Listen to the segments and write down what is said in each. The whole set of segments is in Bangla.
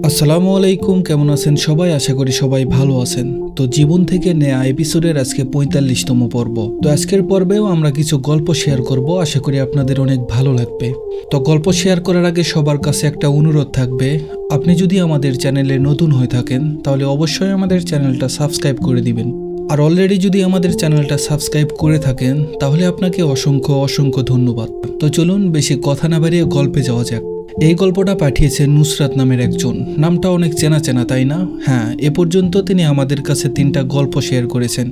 আসসালামু আলাইকুম, কেমন আছেন সবাই? আশা করি সবাই ভালো আছেন। তো জীবন থেকে নেয়া এপিসোডের আজকে ৪৫তম পর্ব। তো আজকের পর্বেও আমরা কিছু গল্প শেয়ার করব, আশা করি আপনাদের অনেক ভালো লাগবে। তো গল্প শেয়ার করার আগে সবার কাছে একটা অনুরোধ থাকবে, আপনি যদি আমাদের চ্যানেলে নতুন হয়ে থাকেন তাহলে অবশ্যই আমাদের চ্যানেলটা সাবস্ক্রাইব করে দিবেন। আর অলরেডি যদি আমাদের চ্যানেলটা সাবস্ক্রাইব করে থাকেন তাহলে আপনাকে অসংখ্য অসংখ্য ধন্যবাদ। তো চলুন বেশি কথা না বাড়িয়ে গল্পে যাওয়া যাক। এই গল্পটা পাঠিয়েছে নুসরাত নামের একজন। নামটা অনেক চেনা চেনা, তাই না? হ্যাঁ, এ পর্যন্ত তিনি আমাদের কাছে 3টা গল্প শেয়ার করেছেন,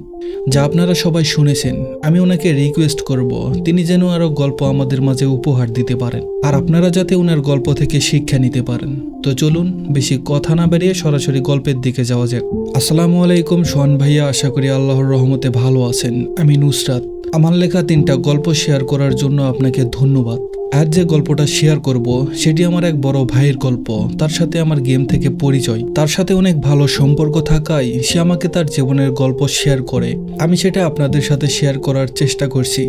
যা আপনারা সবাই শুনেছেন। আমি ওনাকে রিকোয়েস্ট করব তিনি যেন আরও গল্প আমাদের মাঝে উপহার দিতে পারেন, আর আপনারা যাতে ওনার গল্প থেকে শিক্ষা নিতে পারেন। তো চলুন বেশি কথা না বাড়িয়ে সরাসরি গল্পের দিকে যাওয়া যাক। আসসালামু আলাইকুম সোহান ভাইয়া, আশা করি আল্লাহর রহমতে ভালো আছেন। আমি নুসরাত। আমার লেখা 3টা গল্প শেয়ার করার জন্য আপনাকে ধন্যবাদ। আজ যে গল্পটা শেয়ার করব সেটি আমার এক বড় ভাইয়ের গল্প। তার সাথে আমার গেম থেকে পরিচয়, তার সাথে অনেক ভালো সম্পর্ক থাকায় সে আমাকে তার জীবনের গল্প শেয়ার করে। আমি সেটা আপনাদের সাথে শেয়ার করার চেষ্টা করছি।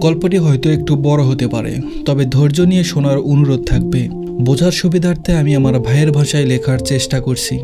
গল্পটি হয়তো একটু বড় হতে পারে, তবে ধৈর্য নিয়ে শোনার অনুরোধ থাকবে। বোঝার সুবিধার্থে আমি আমার ভাইয়ের ভাষায় লেখার চেষ্টা করছি।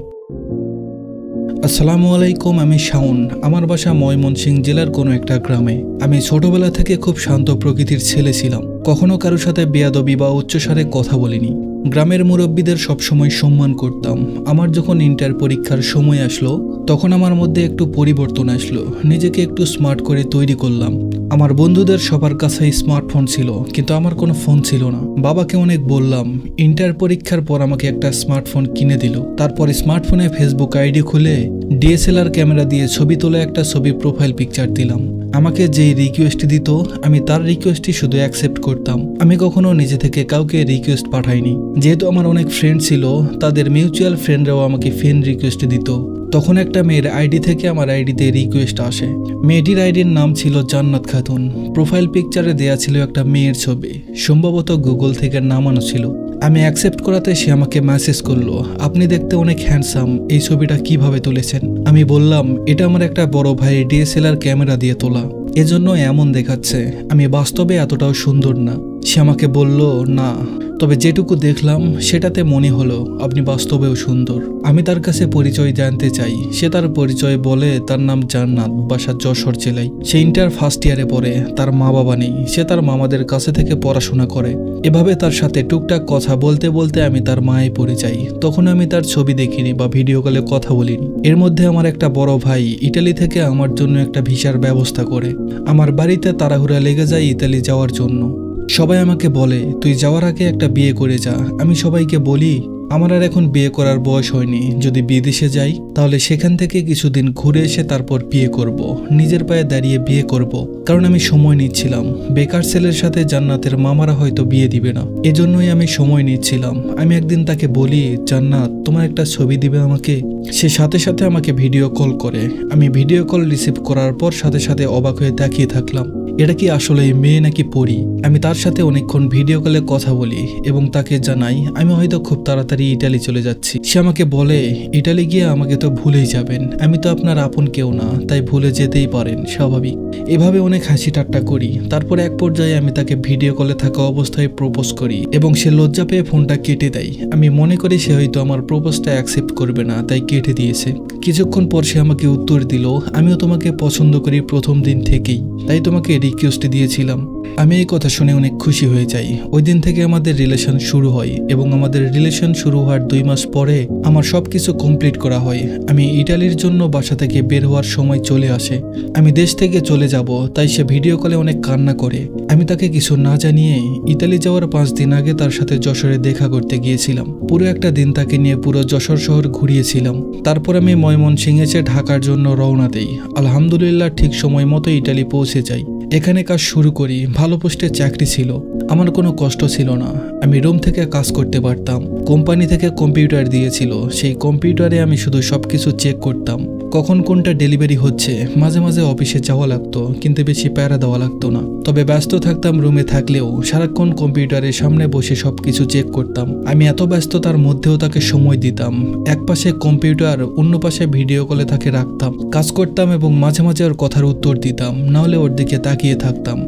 আসসালামু আলাইকুম, আমি শাওন। আমার বাসা ময়মনসিংহ জেলার কোনো একটা গ্রামে। আমি ছোটবেলা থেকে খুব শান্ত প্রকৃতির ছেলে ছিলাম। কখনো কারোর সাথে বেয়াদবি বা উচ্চস্বরে কথা বলিনি। গ্রামের মুরব্বীদের সবসময় সম্মান করতাম। আমার যখন ইন্টার পরীক্ষার সময় আসলো তখন আমার মধ্যে একটু পরিবর্তন আসলো। নিজেকে একটু স্মার্ট করে তৈরি করলাম। আমার বন্ধুদের সবার কাছেই স্মার্টফোন ছিল, কিন্তু আমার কোনো ফোন ছিল না। বাবাকে অনেক বললাম। ইন্টার পরীক্ষার পর আমাকে একটা স্মার্টফোন কিনে দিল। তারপর স্মার্টফোনে ফেসবুক আইডি খুলে ডিএসএলআর ক্যামেরা দিয়ে ছবি তোলা একটা ছবি প্রোফাইল পিকচার দিলাম। আমাকে যেই রিকোয়েস্ট দিত আমি তার রিকোয়েস্টই শুধু অ্যাকসেপ্ট করতাম। আমি কখনো নিজে থেকে কাউকে রিকোয়েস্ট পাঠাইনি। যেহেতু আমার অনেক ফ্রেন্ড ছিল, তাদের মিউচুয়াল ফ্রেন্ডরাও আমাকে ফ্রেন্ড রিকোয়েস্ট দিত। তখন একটা মেয়ের আইডি থেকে আমার আইডিতে রিকোয়েস্ট আসে। মেয়েটির আইডির নাম ছিল জান্নাত খাতুন। প্রোফাইল পিকচারে দেয়া ছিল একটা মেয়ের ছবি, সম্ভবত গুগল থেকে নামানো ছিল। আমি অ্যাকসেপ্ট করাতে সে আমাকে মেসেজ করলো, আপনি দেখতে অনেক হ্যান্ডসাম, এই ছবিটা কিভাবে তুলেছেন? আমি বললাম, এটা আমার একটা বড় ভাইয়ের ডিএসএলআর ক্যামেরা দিয়ে তোলা, এজন্য এমন দেখাচ্ছে। আমি বাস্তবে এতটাও সুন্দর না। সে আমাকে বলল, না, তবে যেটুকু দেখলাম সেটাতে মনে হলো আপনি বাস্তবেও সুন্দর। আমি তার কাছে পরিচয় জানতে চাই। সে তার পরিচয় বলে তার নাম জান্নাত, বাসা যশোর জেলায়। সে ইন্টার ফার্স্ট ইয়ারে পড়ে। তার মা বাবা নেই, সে তার মামাদের কাছে থেকে পড়াশোনা করে। এভাবে তার সাথে টুকটাক কথা বলতে বলতে আমি তার মায়ে পড়ে যাই। তখন আমি তার ছবি দেখিনি বা ভিডিও কলে কথা বলিনি। এর মধ্যে আমার একটা বড় ভাই ইটালি থেকে আমার জন্য একটা ভিসার ব্যবস্থা করে। আমার বাড়িতে তাড়াহুড়া লেগে যায় ইতালি যাওয়ার জন্য। সবাই আমাকে বলে, তুই যাওয়ার আগে একটা বিয়ে করে যা। আমি সবাইকে বলি, আমার আর এখন বিয়ে করার বয়স হয়নি। যদি বিদেশে যাই তাহলে সেখান থেকে কিছুদিন ঘুরে এসে তারপর বিয়ে করব। নিজের পায়ে দাঁড়িয়ে বিয়ে করব। কারণ আমি সময় নিচ্ছিলাম। বেকার ছেলের সাথে জান্নাতের মামারা হয়তো বিয়ে দিবে না, এজন্যই আমি সময় নিচ্ছিলাম। আমি একদিন তাকে বলি, জান্নাত তোমার একটা ছবি দিবে আমাকে? সে সাথে সাথে আমাকে ভিডিও কল করে। আমি ভিডিও কল রিসিভ করার পর সাথে সাথে অবাক হয়ে তাকিয়ে থাকলাম, এটা কি আসলে মেয়ে নাকি পরী? আমি তার সাথে অনেকক্ষণ ভিডিও কলে কথা বলি এবং তাকে জানাই আমি হয়তো খুব তাড়াতাড়ি ইটালি চলে যাচ্ছি। সে আমাকে বলে, ইটালি গিয়ে আমাকে তো ভুলেই যাবেন, আমি তো আপনার আপন কেউ না, তাই ভুলে যেতেই পারেন, স্বাভাবিক। এভাবে অনেক হাসি ঠাট্টা করি। তারপর এক পর্যায়ে আমি তাকে ভিডিও কলে থাকা অবস্থায় প্রপোজ করি এবং সে লজ্জা পেয়ে ফোনটা কেটে দেয়। আমি মনে করি সে হয়তো আমার প্রপোজটা অ্যাকসেপ্ট করবে না, তাই কেটে দিয়েছে। কিছুক্ষণ পর সে আমাকে উত্তর দিল, আমিও তোমাকে পছন্দ করি প্রথম দিন থেকেই, তাই তোমাকে রিকোয়েস্ট দিয়েছিলাম। আমি এই কথা শুনে অনেক খুশি হয়ে যাই। ওই দিন থেকে আমাদের রিলেশন শুরু হয় এবং আমাদের রিলেশন শুরু হওয়ার 2 মাস পরে আমার সবকিছু কমপ্লিট করা হয়। আমি ইটালির জন্য বাসা থেকে বের হওয়ার সময় চলে আসে। আমি দেশ থেকে চলে যাব, তাই সে ভিডিও কলে অনেক কান্না করে। আমি তাকে কিছু না জানিয়ে ইতালি যাওয়ার 5 দিন আগে তার সাথে যশোরে দেখা করতে গিয়েছিলাম। পুরো একটা দিন তাকে নিয়ে পুরো যশোর শহর ঘুরিয়েছিলাম। তারপর আমি ময়মনসিংহে এসে ঢাকার জন্য রওনা দেই। আলহামদুলিল্লাহ ঠিক সময় মতো ইটালি পৌঁছে যাই। এখানে কাজ শুরু করি। ভালো পোস্টে চাকরি ছিল, আমার কোনো কষ্ট ছিল না। আমি রুম থেকে কাজ করতে পারতাম। কোম্পানি থেকে কম্পিউটার দিয়েছিল, সেই কম্পিউটারে আমি শুধু সবকিছু চেক করতাম। কখন কোনটা ডেলিভারি হচ্ছে। মাঝে মাঝে অফিসে যাওয়া লাগতো, কিন্তু বেশি প্যারা দেওয়া লাগতো না। তবে ব্যস্ত থাকতাম রুমে থাকলেও সারাক্ষণ কম্পিউটারের সামনে বসে সবকিছু চেক করতাম। আমি এত ব্যস্ততার মধ্যেও তাকে সময় দিতাম। এক পাশে কম্পিউটার, অন্য পাশে ভিডিও কলে তাকে রাখতাম, কাজ করতাম এবং মাঝে মাঝে ওর কথার উত্তর দিতাম, নাহলে ওর দিকে তাকিয়ে থাকতাম।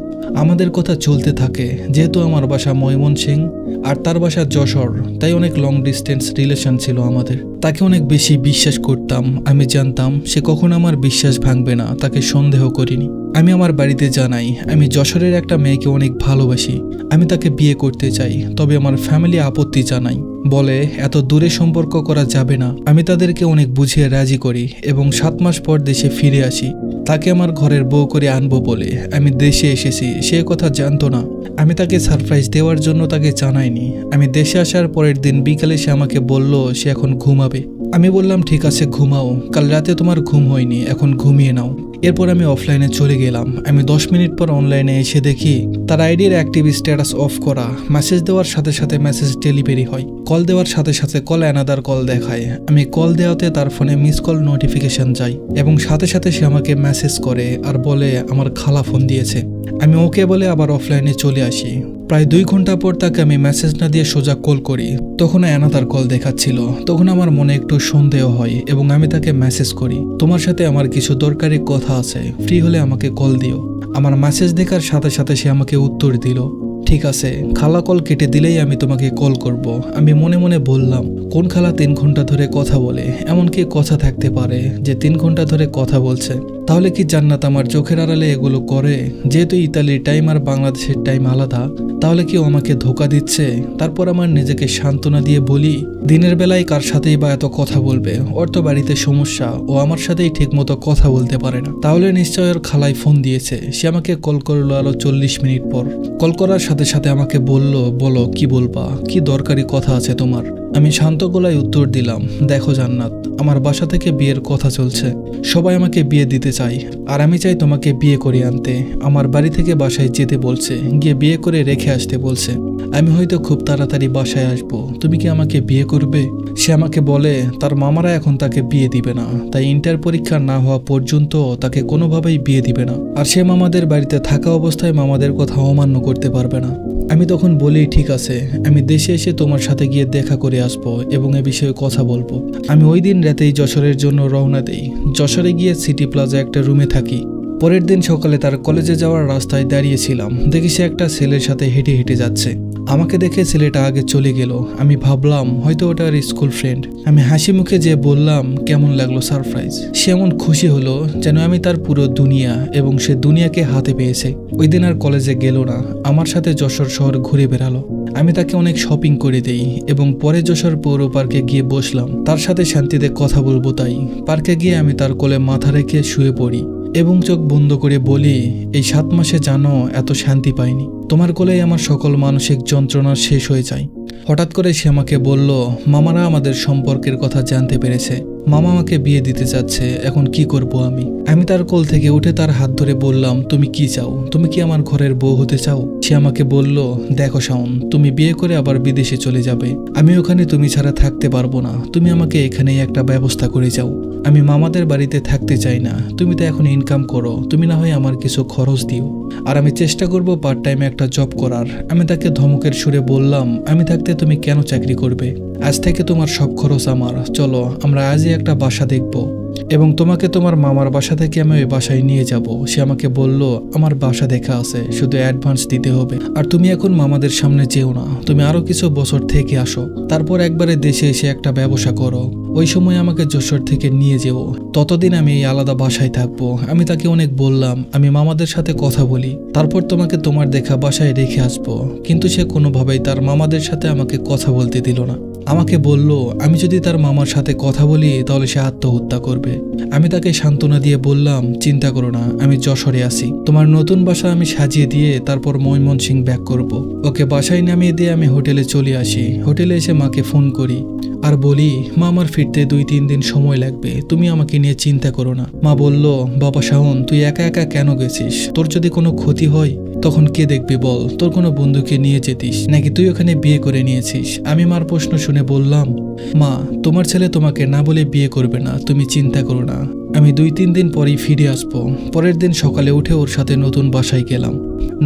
আমাদের কথা চলতে থাকে। যেহেতু আমার বাসা ময়মনসিংহ আর তার বাসা যশোর, তাই অনেক লং ডিস্টেন্স রিলেশন ছিল আমাদের। তাকে অনেক বেশি বিশ্বাস করতাম। আমি জানতাম সে কখনো আমার বিশ্বাস ভাঙবে না, তাকে সন্দেহ করিনি। আমি আমার বাড়িতে জানাই আমি যশোরের একটা মেয়েকে অনেক ভালোবাসি, আমি তাকে বিয়ে করতে চাই। তবে আমার ফ্যামিলি আপত্তি জানাই, বলে এত দূরে সম্পর্ক করা যাবে না। আমি তাদেরকে অনেক বুঝিয়ে রাজি করি এবং 7 মাস পর দেশে ফিরে আসি। তাকে আমার ঘরের বউ করে আনবো বলে আমি দেশে এসেছি, সে কথা জানতো না। আমি তাকে সারপ্রাইজ দেওয়ার জন্য তাকে জানাইনি। আমি দেশে আসার পরের দিন বিকালে সে আমাকে বলল সে এখন ঘুমাবে। আমি বললাম ঠিক আছে ঘুমাও, কাল রাতে তোমার ঘুম হয়নি, এখন ঘুমিয়ে নাও। এরপর আমি অফলাইনে চলে গেলাম। আমি 10 মিনিট পর অনলাইনে এসে দেখি তার আইডির অ্যাক্টিভ স্ট্যাটাস অফ করা। মেসেজ দেওয়ার সাথে সাথে মেসেজ ডেলিভারি হয়, কল দেওয়ার সাথে সাথে কল অ্যানাদার কল দেখায়। আমি কল দেওয়াতে তার ফোনে মিস কল নোটিফিকেশন যায় এবং সাথে সাথে সে আমাকে মেসেজ করে আর বলে আমার খালা ফোন দিয়েছে। আমি ওকে বলে আবার অফলাইনে চলে আসি। প্রায় 2 ঘন্টা পর তাকে আমি মেসেজ না দিয়ে সোজা কল করি, তখন অ্যানাদার কল দেখাচ্ছিল। তখন আমার মনে একটু সন্দেহ হয় এবং আমি তাকে মেসেজ করি, তোমার সাথে আমার কিছু দরকারি কথা আছে, ফ্রি হলে আমাকে কল দিও। আমার মেসেজ দেখার সাথে সাথে সে আমাকে উত্তর দিল, ঠিক আছে, খালা কল কেটে দিলেই আমি তোমাকে কল করব। আমি মনে মনে বললাম, কোন খালা 3 ঘন্টা ধরে কথা বলে? এমন কি কথা থাকতে পারে যে 3 ঘন্টা ধরে কথা বলছে? তাহলে কি জান্নাত আমার চোখের আড়ালে এগুলো করে? যেহেতু ইতালির টাইম আর বাংলাদেশের টাইম আলাদা, তাহলে কি ও আমাকে ধোকা দিচ্ছে? তারপর আমার নিজেকে সান্ত্বনা দিয়ে বলি, দিনের বেলায় কার সাথেই বা এত কথা বলবে? ওর তো বাড়িতে সমস্যা, ও আমার সাথেই ঠিক মতো কথা বলতে পারে না। তাহলে নিশ্চয় ওর খালায় ফোন দিয়েছে। সে আমাকে কল করলো আরো 40 মিনিট পর। কল করার সাথে সাথে আমাকে বলল, বলো কি বলবা, কি দরকারি কথা আছে তোমার? আমি শান্ত গলায় উত্তর দিলাম, দেখো জান্নাত, আমার বাসা থেকে বিয়ের কথা চলছে। সবাই আমাকে বিয়ে দিতে চাই আর আমি চাই তোমাকে বিয়ে করে আনতে। আমার বাড়ি থেকে বাসায় যেতে বলছে, গিয়ে বিয়ে করে রেখে আসতে বলছে। আমি হয়তো খুব তাড়াতাড়ি বাসায় আসবো, তুমি কি আমাকে বিয়ে করবে? সে আমাকে বলে তার মামারা এখন তাকে বিয়ে দিবে না, তাই ইন্টার পরীক্ষা না হওয়া পর্যন্ত তাকে কোনোভাবেই বিয়ে দিবে না। আর সে মামাদের বাড়িতে থাকা অবস্থায় মামাদের কথা অমান্য করতে পারবে না। আমি তখন বলি, ঠিক আছে, আমি দেশে এসে তোমার সাথে গিয়ে দেখা করে আসবো এবং এ বিষয়ে কথা বলবো। আমি ওই দিন রাতেই যশোরের জন্য রওনা দেই। যশোরে গিয়ে সিটি প্লাজা একটা রুমে থাকি। পরের দিন সকালে তার কলেজে যাওয়ার রাস্তায় দাঁড়িয়েছিলাম, দেখি সে একটা ছেলের সাথে হেঁটে হেঁটে যাচ্ছে। আমাকে দেখে ছেলেটা আগে চলে গেল। আমি ভাবলাম হয়তো ওটা আর স্কুল ফ্রেন্ড। আমি হাসি মুখে যে বললাম, কেমন লাগলো সারপ্রাইজ? সে এমন খুশি হলো যেন আমি তার পুরো দুনিয়া এবং সে দুনিয়াকে হাতে পেয়েছে। ওই দিন আর কলেজে গেল না, আমার সাথে যশোর শহর ঘুরে বেড়ালো। আমি তাকে অনেক শপিং করে দেই এবং পরে যশোর পৌর পার্কে গিয়ে বসলাম, তার সাথে শান্তিতে কথা বলবো তাই। পার্কে গিয়ে আমি তার কোলে মাথা রেখে শুয়ে পড়ি এবং চোখ বন্ধ করে বলি, এই 7 মাসে জানো এত শান্তি পাইনি। তোমার কোলেই আমার সকল মানসিক যন্ত্রণা শেষ হয়ে যায়। হঠাৎ করে সে আমাকে বলল, মামারা আমাদের সম্পর্কের কথা জানতে পেরেছে, মামা আমাকে বিয়ে দিতে যাচ্ছে, এখন কি করব আমি? আমি তার কোল থেকে উঠে তার হাত ধরে বললাম, তুমি কি চাও? তুমি কি আমার ঘরের বউ হতে চাও? সে আমাকে বলল, দেখো শাওন, তুমি বিয়ে করে আবার বিদেশে চলে যাবে, আমি ওখানে তুমি ছাড়া থাকতে পারবো না। তুমি আমাকে এখানেই একটা ব্যবস্থা করে যাও। আমি মামাদের বাড়িতে থাকতে চাই না। তুমি তো এখন ইনকাম করো, তুমি না হয় আমার কিছু খরচ দিও, আর আমি চেষ্টা করব পার্ট টাইমে একটা জব করার। আমি তাকে ধমকের সুরে বললাম, আমি থাকতে তুমি কেন চাকরি করবে? আজ থেকে তোমার সব খরচ আমার। চলো আমরা আজই একটা বাসা দেখব এবং তোমাকে তোমার মামার বাসা থেকে আমি ওই বাসায় নিয়ে যাব। সে আমাকে বলল, আমার বাসা দেখা আছে, শুধু অ্যাডভান্স দিতে হবে। আর তুমি এখন মামাদের সামনে যেও না, তুমি আরো কিছু বছর থেকে আসো, তারপর একবারে দেশে এসে একটা ব্যবসা করো। ওই সময় আমাকে যশোর থেকে নিয়ে যেও, ততদিন আমি এই আলাদা বাসায় থাকবো। আমি তাকে অনেক বললাম, আমি মামাদের সাথে কথা বলি, তারপর তোমাকে তোমার দেখা বাসায় রেখে আসবো। কিন্তু সে কোনোভাবেই তার মামাদের সাথে আমাকে কথা বলতে দিল না। আমাকে বলল, আমি যদি তার মামার সাথে কথা বলি তাহলে সে আত্মহত্যা করবে। আমি তাকে সান্ত্বনা দিয়ে বললাম, চিন্তা করো না, আমি যশোরে আছি, তোমার নতুন বাসা আমি সাজিয়ে দিয়ে তারপর ময়মনসিংহ ব্যাক করব। ওকে বাসায় নামিয়ে দিয়ে আমি হোটেলে চলে আসি। হোটেলে এসে মাকে ফোন করি আর বলি, মা আমার ফিরতে 2-3 দিন সময় লাগবে, তুমি আমাকে নিয়ে চিন্তা করো না। মা বলল, বাবা শাওন, তুই একা একা কেন গেছিস? তোর যদি কোনো ক্ষতি হয় তখন কে দেখবি বল? তোর কোনো বন্ধুকে নিয়ে যেতিস নাকি তুই ওখানে বিয়ে করে নিয়েছিস? আমি মার প্রশ্ন শুনে বললাম, মা তোমার ছেলে তোমাকে না বলে বিয়ে করবে না, তুমি চিন্তা করো না, আমি 2-3 দিন পরেই ফিরে আসবো। পরের দিন সকালে উঠে ওর সাথে নতুন বাসায় গেলাম।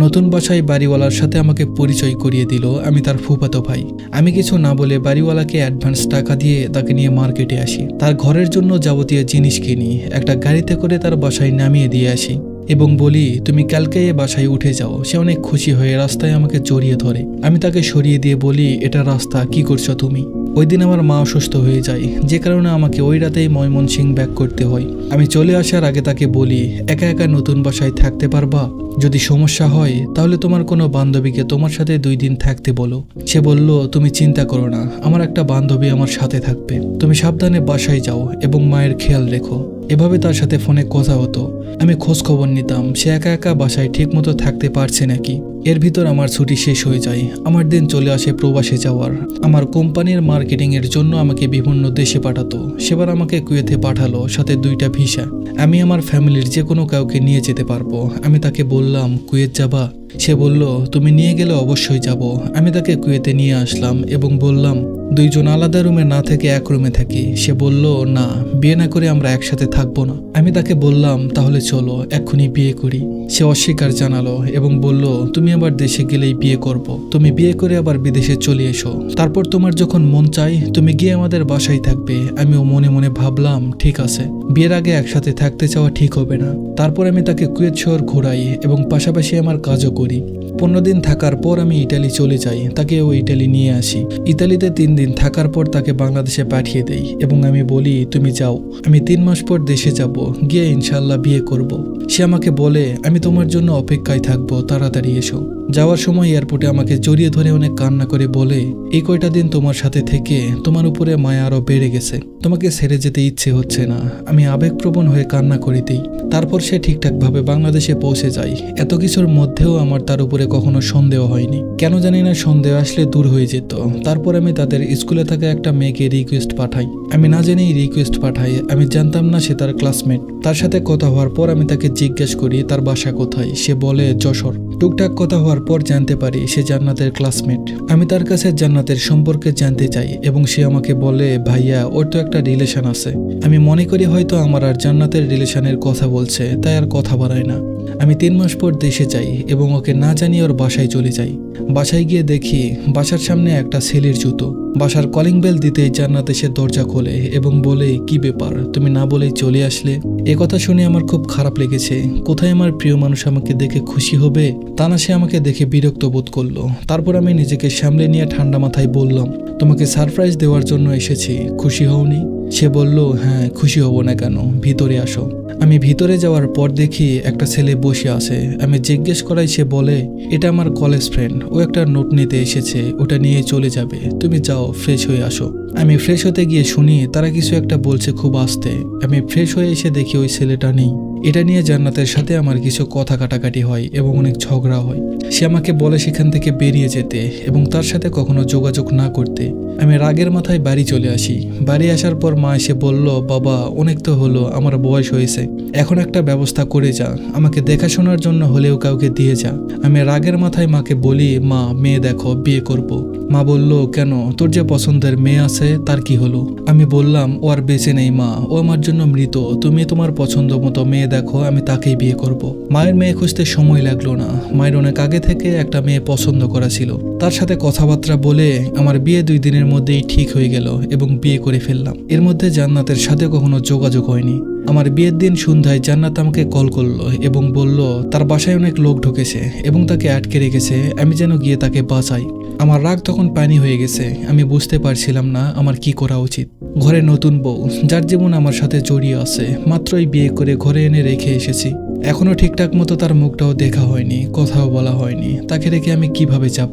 নতুন বাসায় বাড়িওয়ালার সাথে আমাকে পরিচয় করিয়ে দিল আমি তার ফুফাতো ভাই। আমি কিছু না বলে বাড়িওয়ালাকে অ্যাডভান্স টাকা দিয়ে তাকে নিয়ে মার্কেটে আসি। তার ঘরের জন্য যাবতীয় জিনিস কিনি, একটা গাড়িতে করে তার বাসায় নামিয়ে দিয়ে আসি। এবং বলি তুমি কালকে এ বাসায় উঠে যাও। সে অনেক খুশি হয়ে রাস্তায় আমাকে জড়িয়ে ধরে। আমি তাকে সরিয়ে দিয়ে বলি, এটা রাস্তা, কি করছো তুমি? ওই দিন আমার মা অসুস্থ হয়ে যায়, যে কারণে আমাকে ওই রাতেই ময়মনসিংহ ব্যাক করতে হয়। আমি চলে আসার আগে তাকে বলি, একা একা নতুন বাসায় থাকতে পারবা? যদি সমস্যা হয় তাহলে তোমার কোনো বান্ধবীকে তোমার সাথে 2 দিন থাকতে বলো। সে বলল, তুমি চিন্তা করো না, আমার একটা বান্ধবী আমার সাথে থাকবে। তুমি সাবধানে বাসায় যাও এবং মায়ের খেয়াল রেখো। এভাবে তার সাথে ফোনে কথা হতো। আমি খোঁজ খবর নিতাম সে একা একা বাসায় ঠিক মতো থাকতে পারছে নাকি। এর ভিতর আমার ছুটি শেষ হয়ে যায়। আমার দিন চলে আসে প্রবাসে যাওয়ার। আমার কোম্পানির মার্কেটিং এর জন্য আমাকে বিভিন্ন দেশে পাঠাতো। সেবার আমাকে কুয়েতে পাঠালো, সাথে 2টা ভিসা। আমি আমার ফ্যামিলির যে কোনো কাউকে নিয়ে যেতে পারবো। আমি তাকে বললাম, কুয়েত যাবা? সে বলল, তুমি নিয়ে গেলে অবশ্যই যাব। আমি তাকে কুয়েতে নিয়ে আসলাম এবং বললাম, 2 জন আলাদা রুমে না থেকে এক রুমে থাকি। সে বলল, না, বিয়ে না করে আমরা একসাথে থাকবো না। আমি তাকে বললাম, তাহলে চলো এক্ষুনি বিয়ে করি। সে অস্বীকার জানালো এবং বলল, তুমি আবার দেশে গেলেই বিয়ে করব। তুমি বিয়ে করে আবার বিদেশে চলে এসো, তারপর তোমার যখন মন চাই তুমি গিয়ে আমাদের বাসায় থাকবে। আমিও মনে মনে ভাবলাম, ঠিক আছে, বিয়ের আগে একসাথে থাকতে চাওয়া ঠিক হবে না। তারপর আমি তাকে কুয়েত শহর ঘোরাই এবং পাশাপাশি আমার কাজও করি। 15 দিন থাকার পর আমি ইটালি চলে যাই, তাকেও ইটালি নিয়ে আসি। ইতালিতে 3 দিন থাকার পর তাকে বাংলাদেশে পাঠিয়ে দেই এবং আমি বলি, তুমি যাও, আমি 3 মাস পর দেশে যাব, গিয়ে ইনশাল্লাহ বিয়ে করব। সে আমাকে বলে, আমি তোমার জন্য অপেক্ষায় থাকবো, তাড়াতাড়ি এসো। যাওয়ার সময় এয়ারপোর্টে আমাকে জড়িয়ে ধরে অনেক কান্না করে বলে, এই কয়টা দিন তোমার সাথে থেকে তোমার উপরে মায়া আরো বেড়ে গেছে, তোমাকে ছেড়ে যেতে ইচ্ছে হচ্ছে না। আমি আবেগপ্রবণ হয়ে কান্না করে দিই। তারপর সে ঠিকঠাকভাবে বাংলাদেশে পৌঁছে যায়। এত কিছুর মধ্যেও আমার তার উপরে কখনো সন্দেহ হয়নি। কেন জানি না, সন্দেহ আসলে দূর হয়ে যেত। তারপর আমি তাদের স্কুলে থাকা একটা মেয়েকে রিকোয়েস্ট পাঠাই। আমি না জেনেই রিকোয়েস্ট পাঠাই, আমি জানতাম না সে তার ক্লাসমেট। তার সাথে কথা হওয়ার পর আমি তাকে জিজ্ঞেস করি তার বাসা কোথায়। সে বলে যশোর। টুকটাক কথা হওয়ার পর জানতে পারি সে জান্নাতের ক্লাসমেট। আমি তার কাছে জান্নাতের সম্পর্কে জানতে চাই এবং সে আমাকে বলে, ভাইয়া ওর তো একটা রিলেশন আছে। আমি মনে করি হয়তো আমার আর জান্নাতের রিলেশনের কথা বলছে, তাই আর কথা বাড়াই না। আমি 3 মাস পর দেশে যাই এবং ওকে না জানিয়ে ওর বাসায় চলে যাই। বাসায় গিয়ে দেখি বাসার সামনে একটা ছেলের জুতো। বাসার কলিং বেল দিতেই জান্নাত এসে দরজা খোলে এবং বলে, কি ব্যাপার, তুমি না বলেই চলে আসলে? এ কথা শুনে আমার খুব খারাপ লেগেছে। কোথায় আমার প্রিয় মানুষ আমাকে দেখে খুশি হবে, তা না সে আমাকে দেখে বিরক্ত বোধ করলো। তারপর আমি নিজেকে সামলে নিয়ে ঠান্ডা মাথায় বললাম, তোমাকে সারপ্রাইজ দেওয়ার জন্য এসেছি, খুশি হওনি? সে বলল, হ্যাঁ, খুশি হব না কেন, ভিতরে আসো। আমি ভিতরে যাওয়ার পর দেখি একটা ছেলে বসে আছে। আমি জিজ্ঞেস করাই সে বলে, এটা আমার কলেজ ফ্রেন্ড, ও একটা নোট নিতে এসেছে, ওটা নিয়ে চলে যাবে, তুমি যাও ফ্রেশ হয়ে আসো। আমি ফ্রেশ হতে গিয়ে শুনি তারা কিছু একটা বলছে খুব আস্তে। আমি ফ্রেশ হয়ে এসে দেখি ওই ছেলেটা নেই। এটা নিয়ে জান্নাতের সাথে আমার কিছু কথা কাটাকাটি হয় এবং অনেক ঝগড়া হয়। সে আমাকে বলে সেখান থেকে বেরিয়ে যেতে এবং তার সাথে কখনো যোগাযোগ না করতে। আমি রাগের মাথায় বাড়ি চলে আসি। বাড়ি আসার পর মা এসে বলল, বাবা অনেক তো হলো, আমার বয়স হয়েছে, এখন একটা ব্যবস্থা করে যা, আমাকে দেখাশোনার জন্য হলেও কাউকে দিয়ে যা। আমি রাগের মাথায় মাকে বলি, মা মেয়ে দেখো, বিয়ে করব। মা বলল, কেন, তোর যে পছন্দের মেয়ে আছে তার কি হলো? আমি বললাম, ও আর বেঁচে নেই মা, ও আমার জন্য মৃত, তুমি তোমার পছন্দ মতো মেয়ে দেখো, আমি তাকেই বিয়ে করব। মায়ের মেয়ে খুঁজতে সময় লাগলো না। মায়ের অনেক আগে থেকে একটা মেয়ে পছন্দ করা ছিল। তার সাথে কথাবার্তা বলে আমার বিয়ে 2 দিনের মধ্যেই ঠিক হয়ে গেল এবং বিয়ে করে ফেললাম। এর মধ্যে জান্নাতের সাথে কখনো যোগাযোগ হয়নি। আমার বিয়ের দিন সন্ধ্যায় জান্নাত আমাকে কল করলো এবং বলল তার বাসায় অনেক লোক ঢুকেছে এবং তাকে আটকে রেখেছে, আমি যেন গিয়ে তাকে বাঁচাই। আমার রাগ তখন পানি হয়ে গেছে। আমি বুঝতে পারছিলাম না আমার কি করা উচিত। ঘরে নতুন বউ, যার জীবন আমার সাথে জড়িয়ে আছে, মাত্রই বিয়ে করে ঘরে এনে রেখে এসেছি। এখনো ঠিকঠাক মতো তার মুখটাও দেখা হয়নি, কথাও বলা হয়নি। তাকে রেখে আমি কিভাবে যাব?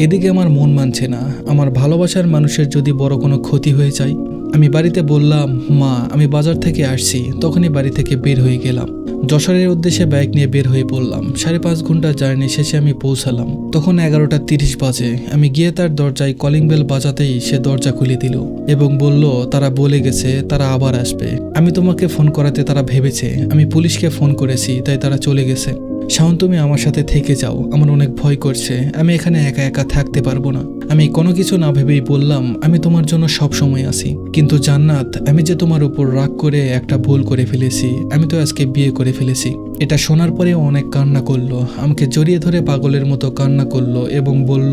এদিকে আমার মন মানছে না। আমার ভালোবাসার মানুষের যদি বড় কোনো ক্ষতি হয়ে যায়। আমি বাড়িতে বললাম, মা আমি বাজার থেকে আসছি। তখনই বাড়ি থেকে বের হয়ে গেলাম। যশোরের উদ্দেশ্যে বাইক নিয়ে বের হয়ে পড়লাম। 5.5 ঘন্টা জার্নি শেষে আমি পৌঁছালাম। তখন 11:30 বাজে। আমি গিয়ে তার দরজায় কলিং বেল বাজাতেই সে দরজা খুলে দিল এবং বলল, তারা বলে গেছে তারা আবার আসবে। আমি তোমাকে ফোন করাতে তারা ভেবেছে আমি পুলিশকে ফোন করেছি, তাই তারা চলে গেছে। শাওন, তুমি আমার সাথে থেকে যাও, আমার অনেক ভয় করছে, আমি এখানে একা একা থাকতে পারবো না। আমি কোনো কিছু না ভেবেই বললাম, আমি তোমার জন্য সব সময় আছি। কিন্তু জান্নাত, আমি যে তোমার উপর রাগ করে একটা ভুল করে ফেলেছি, আমি তো আজকে বিয়ে করে ফেলেছি। এটা শোনার পরে অনেক কান্না করলো, আমাকে জড়িয়ে ধরে পাগলের মতো কান্না করলো এবং বলল,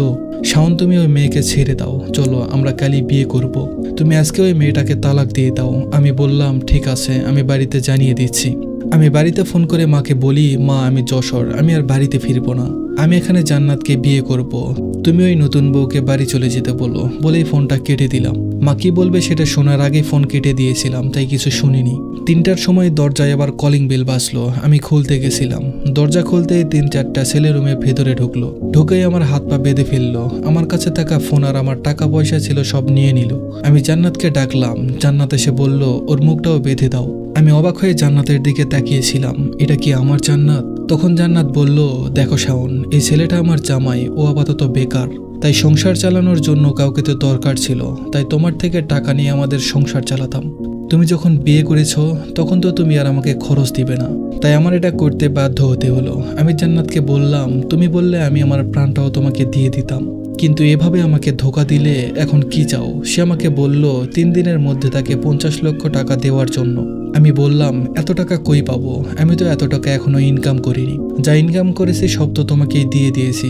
শাওন তুমি ওই মেয়েকে ছেড়ে দাও, চলো আমরা কালই বিয়ে করব। তুমি আজকে ওই মেয়েটাকে তালাক দিয়ে দাও। আমি বললাম, ঠিক আছে, আমি বাড়িতে জানিয়ে দিচ্ছি। আমি বাড়িতে ফোন করে মাকে বলি, মা আমি যশোর, আমি আর বাড়িতে ফিরবো না, আমি এখানে জান্নাতকে বিয়ে করব, তুমি ওই নতুন বউকে বাড়ি চলে যেতে বলো। বলেই ফোনটা কেটে দিলাম। মা কি বলবে সেটা শোনার আগে ফোন কেটে দিয়েছিলাম, তাই কিছু শুনিনি। 3টার সময় দরজায় আবার কলিং বেল বাজলো। আমি খুলতে গেছিলাম। দরজা খুলতেই 3-4টা ছেলে রুমে ভেতরে ঢুকলো। ঢুকেই আমার হাত পা বেঁধে ফেললো। আমার কাছে থাকা ফোন আর আমার টাকা পয়সা ছিল সব নিয়ে নিল। আমি জান্নাতকে ডাকলাম। জান্নাত এসে বলল, ওর মুখটাও বেঁধে দাও। আমি অবাক হয়ে জান্নাতের দিকে তাকিয়েছিলাম, এটা কি আমার জান্নাত? তখন জান্নাত বলল, দেখো শাওন, এই ছেলেটা আমার জামাই, ও আপাতত বেকার, তাই সংসার চালানোর জন্য কাউকে তো দরকার ছিল, তাই তোমার থেকে টাকা নিয়ে আমাদের সংসার চালাতাম। তুমি যখন বিয়ে করেছো তখন তো তুমি আর আমাকে খরচ দিবে না, তাই আমার এটা করতে বাধ্য হতে হলো। আমি জান্নাতকে বললাম, তুমি বললে আমি আমার প্রাণটাও তোমাকে দিয়ে দিতাম, কিন্তু এভাবে আমাকে ধোকা দিলে এখন কি চাও? সে আমাকে বলল 3 দিনের মধ্যে তাকে 50 লক্ষ টাকা দেওয়ার জন্য। আমি বললাম, এত টাকা কই পাবো? আমি তো এত টাকা এখনো ইনকাম করিনি, যা ইনকাম করেছি সব তো তোমাকেই দিয়ে দিয়েছি,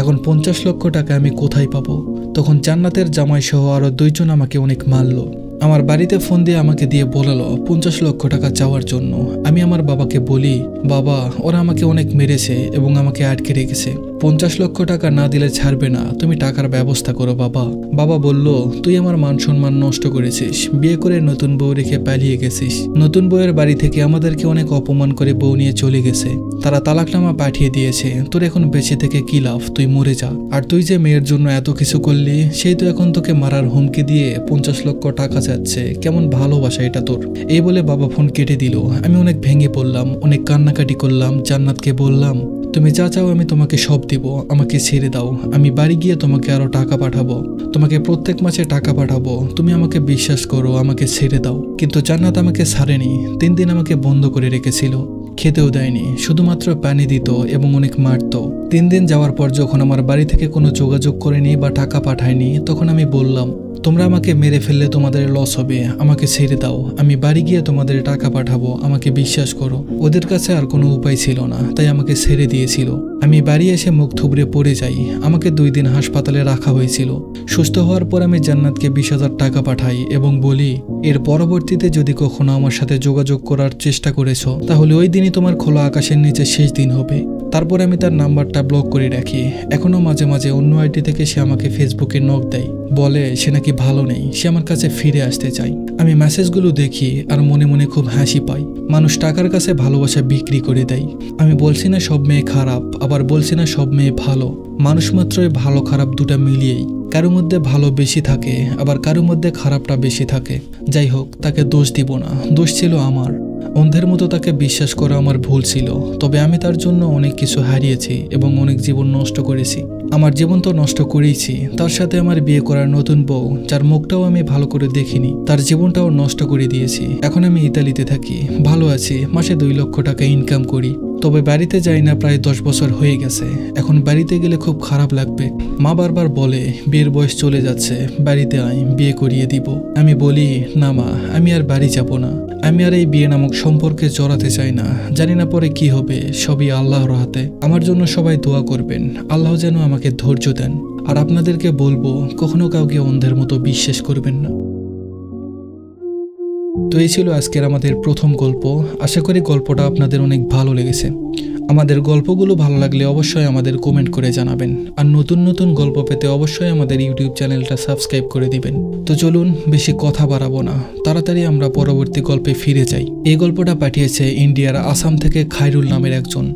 এখন 50 লক্ষ টাকা আমি কোথায় পাবো? তখন জান্নাতের জামাই সহ আরো 2 জন আমাকে অনেক মারলো। আমার বাড়িতে ফোন দিয়ে আমাকে দিয়ে বলালো 50 লক্ষ টাকা চাওয়ার জন্য। আমি আমার বাবাকে বলি, বাবা ওরা আমাকে অনেক মেরেছে এবং আমাকে আটকে রেখেছে, 50 লক্ষ টাকা না দিলে ছাড়বে না, তুমি টাকার ব্যবস্থা করো বাবা। বাবা বলল, তুই আমার মান সম্মান নষ্ট করেছিস, বিয়ে করে নতুন বউ রেখে পালিয়ে গেছিস, নতুন বউয়ের বাড়ি থেকে আমাদেরকে অনেক অপমান করে বউ নিয়ে চলে গেছে, তারা তালাকনামা পাঠিয়ে দিয়েছে, তোর এখন বেঁচে থেকে কি লাভ? তুই মরে যা। আর তুই যে মেয়ের জন্য এত কিছু করলি, সেই তো এখন তোকে মারার হুমকি দিয়ে 50 লক্ষ টাকা যাচ্ছে, কেমন ভালোবাসা এটা তোর? এই বলে বাবা ফোন কেটে দিল। আমি অনেক ভেঙে পড়লাম, অনেক কান্নাকাটি করলাম। জান্নাতকে বললাম, তুমি যা চাও আমি তোমাকে সব দিব, আমাকে ছেড়ে দাও, আমি বাড়ি গিয়ে তোমাকে আরো টাকা পাঠাবো, তোমাকে প্রত্যেক মাসে টাকা পাঠাবো, তুমি আমাকে বিশ্বাস করো, আমাকে ছেড়ে দাও। কিন্তু জান্নাত আমাকে ছাড়েনি। 3 দিন আমাকে বন্ধ করে রেখেছিল, খেতেও দেয়নি, শুধুমাত্র পানি দিত এবং অনেক মারত। 3 দিন যাওয়ার পর যখন আমার বাড়ি থেকে কোনো যোগাযোগ করেনি বা টাকা পাঠায়নি, তখন আমি বললাম, তোমরা আমাকে মেরে ফেললে তোমাদের লস হবে, আমাকে ছেড়ে দাও, আমি বাড়ি গিয়ে তোমাদের টাকা পাঠাবো, আমাকে বিশ্বাস করো। ওদের কাছে আর কোনো উপায় ছিল না, তাই আমাকে ছেড়ে দিয়েছিল। আমি বাড়ি এসে মুখ থুবড়ে পড়ে যাই। আমাকে 2 দিন হাসপাতালে রাখা হয়েছিল। সুস্থ হওয়ার পর আমি জান্নাতকে 20,000 টাকা পাঠাই এবং বলি, এর পরবর্তীতে যদি কখনো আমার সাথে যোগাযোগ করার চেষ্টা করেছো, তাহলে ওই দিনই তোমার খোলা আকাশের নিচে শেষ দিন হবে। তারপরে আমি তার নাম্বারটা ব্লক করে রাখি। এখনো মাঝে মাঝে অন্য আইডি থেকে সে আমাকে ফেসবুকে নক দেয়, বলে সে নাকি ভালো নেই, সে আমার কাছে ফিরে আসতে চায়। আমি মেসেজগুলো দেখি আর মনে মনে খুব হাসি পাই। মানুষ টাকার কাছে ভালোবাসা বিক্রি করে দেয়। আমি বলছি না সব মেয়ে খারাপ, আবার বলছি না সব মেয়ে ভালো। মানুষ মাত্রই ভালো খারাপ দুটা মিলিয়েই, কারোর মধ্যে ভালো বেশি থাকে, আবার কারোর মধ্যে খারাপটা বেশি থাকে। যাই হোক, তাকে দোষ দিব না, দোষ ছিল আমার। অন্ধের মতো তাকে বিশ্বাস করা আমার ভুল ছিল। তবে আমি তার জন্য অনেক কিছু হারিয়েছি এবং অনেক জীবন নষ্ট করেছি। আমার জীবন তো নষ্ট করেইছি, তার সাথে আমার বিয়ে করার নতুন বউ, যার মুখটাও আমি ভালো করে দেখিনি, তার জীবনটাও নষ্ট করে দিয়েছি। এখন আমি ইতালিতে থাকি, ভালো আছি, মাসে 2 লক্ষ টাকা ইনকাম করি। তবে বাড়িতে যাই না প্রায় 10 বছর হয়ে গেছে। এখন বাড়িতে গেলে খুব খারাপ লাগবে। মা বারবার বলে, বিয়ের বয়স চলে যাচ্ছে, বাড়িতে আয়, বিয়ে করিয়ে দিব। আমি বলি, না মা, আমি আর বাড়ি যাব না, আমি আর এই বিয়ে নামক সম্পর্কে জড়াতে চাই না। জানি না পরে কি হবে, সবই আল্লাহর হাতে। আমার জন্য সবাই দোয়া করবেন, আল্লাহ যেন আমাকে ধৈর্য দেন। আর আপনাদেরকে বলবো, কখনো কাউকে অন্ধের মতো বিশ্বাস করবেন না। তো এই ছিল আজকের আমাদের প্রথম গল্প। আশা করি গল্পটা আপনাদের অনেক ভালো লেগেছে। আমাদের গল্পগুলো ভালো লাগলে অবশ্যই আমাদের কমেন্ট করে জানাবেন। আর নতুন নতুন গল্প পেতে অবশ্যই আমাদের ইউটিউব চ্যানেলটা সাবস্ক্রাইব করে দিবেন। তো চলুন, বেশি কথা বাড়াবো না, তাড়াতাড়ি আমরা পরবর্তী গল্পে ফিরে যাই। এই গল্পটা পাঠিয়েছে ইন্ডিয়ার আসাম থেকে খায়রুল নামের একজন।